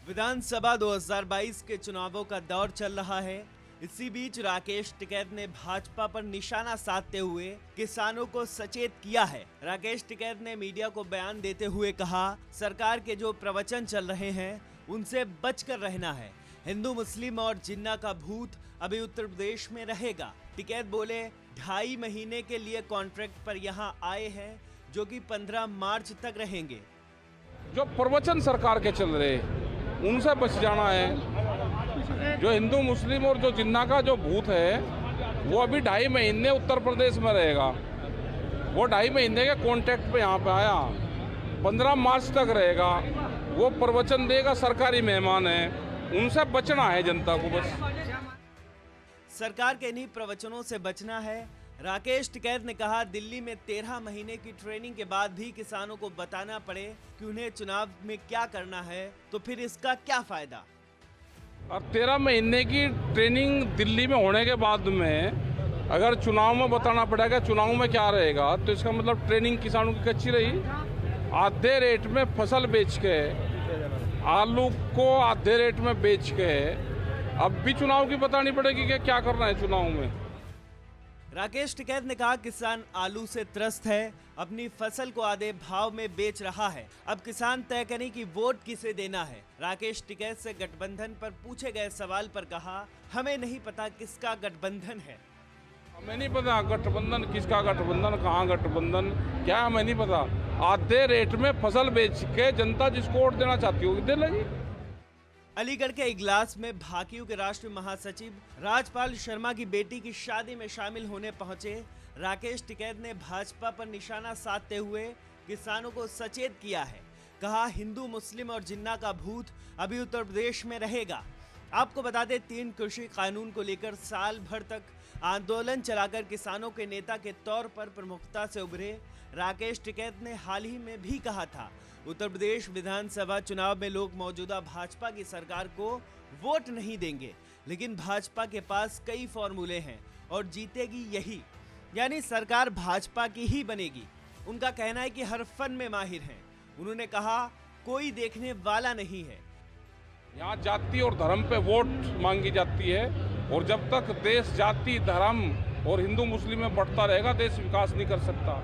विधानसभा 2022 के चुनावों का दौर चल रहा है। इसी बीच राकेश टिकैत ने भाजपा पर निशाना साधते हुए किसानों को सचेत किया है। राकेश टिकैत ने मीडिया को बयान देते हुए कहा, सरकार के जो प्रवचन चल रहे हैं उनसे बचकर रहना है। हिंदू मुस्लिम और जिन्ना का भूत अभी उत्तर प्रदेश में रहेगा। टिकैत बोले, 2.5 महीने के लिए कॉन्ट्रैक्ट पर यहाँ आए हैं जो कि 15 मार्च तक रहेंगे। जो प्रवचन सरकार के चल रहे उनसे बच जाना है। जो हिंदू मुस्लिम और जो जिन्ना का जो भूत है वो अभी 2.5 महीने उत्तर प्रदेश में रहेगा। वो 2.5 महीने के कॉन्ट्रैक्ट पे यहाँ पे आया, 15 मार्च तक रहेगा। वो प्रवचन देगा, सरकारी मेहमान है, उनसे बचना है जनता को बस। सरकार के इन्हीं प्रवचनों से बचना है। राकेश टिकैत ने कहा, दिल्ली में 13 महीने की ट्रेनिंग के बाद भी किसानों को बताना पड़े कि उन्हें चुनाव में क्या करना है तो फिर इसका क्या फायदा। और 13 महीने की ट्रेनिंग दिल्ली में होने के बाद में अगर चुनाव में बताना पड़ेगा चुनाव में क्या रहेगा, तो इसका मतलब ट्रेनिंग किसानों की कच्ची रही। आधे रेट में फसल बेच के, आलू को आधे रेट में बेच के अब भी चुनाव की बतानी पड़ेगी कि क्या करना है चुनाव में। राकेश टिकैत ने कहा, किसान आलू से त्रस्त है, अपनी फसल को आधे भाव में बेच रहा है। अब किसान तय करें कि वोट किसे देना है। राकेश टिकैत से गठबंधन पर पूछे गए सवाल पर कहा, हमें नहीं पता किसका गठबंधन है। हमें नहीं पता गठबंधन किसका, गठबंधन कहाँ, गठबंधन क्या, हमें नहीं पता। आधे रेट में फसल बेच के जनता जिसको वोट देना चाहती होगी दे लेगी। अलीगढ़ के इगलास में भाकियू के राष्ट्रीय महासचिव राजपाल शर्मा की बेटी की शादी में शामिल होने पहुंचे राकेश टिकैत ने भाजपा पर निशाना साधते हुए किसानों को सचेत किया है। कहा, हिंदू मुस्लिम और जिन्ना का भूत अभी उत्तर प्रदेश में रहेगा। आपको बता दें, 3 कृषि कानून को लेकर साल भर तक आंदोलन चलाकर किसानों के नेता के तौर पर प्रमुखता से उभरे राकेश टिकैत ने हाल ही में भी कहा था, उत्तर प्रदेश विधानसभा चुनाव में लोग मौजूदा भाजपा की सरकार को वोट नहीं देंगे, लेकिन भाजपा के पास कई फॉर्मूले हैं और जीतेगी यही, यानी सरकार भाजपा की ही बनेगी। उनका कहना है कि हर फन में माहिर हैं। उन्होंने कहा, कोई देखने वाला नहीं है। यहाँ जाति और धर्म पे वोट मांगी जाती है और जब तक देश जाति धर्म और हिंदू मुस्लिम में बढ़ता रहेगा देश विकास नहीं कर सकता।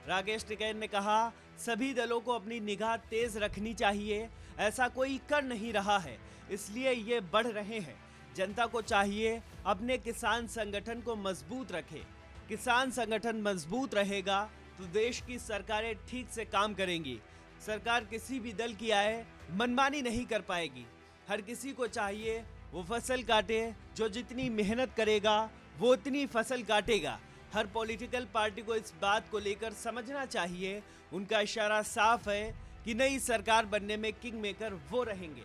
राकेश टिकैत ने कहा, सभी दलों को अपनी निगाह तेज रखनी चाहिए। ऐसा कोई कर नहीं रहा है, इसलिए ये बढ़ रहे हैं। जनता को चाहिए अपने किसान संगठन को मजबूत रखे। किसान संगठन मजबूत रहेगा तो देश की सरकारें ठीक से काम करेंगी। सरकार किसी भी दल की आए मनमानी नहीं कर पाएगी। हर किसी को चाहिए वो फसल काटे, जो जितनी मेहनत करेगा वो उतनी फसल काटेगा। हर पॉलिटिकल पार्टी को इस बात को लेकर समझना चाहिए। उनका इशारा साफ है कि नई सरकार बनने में किंग मेकर वो रहेंगे।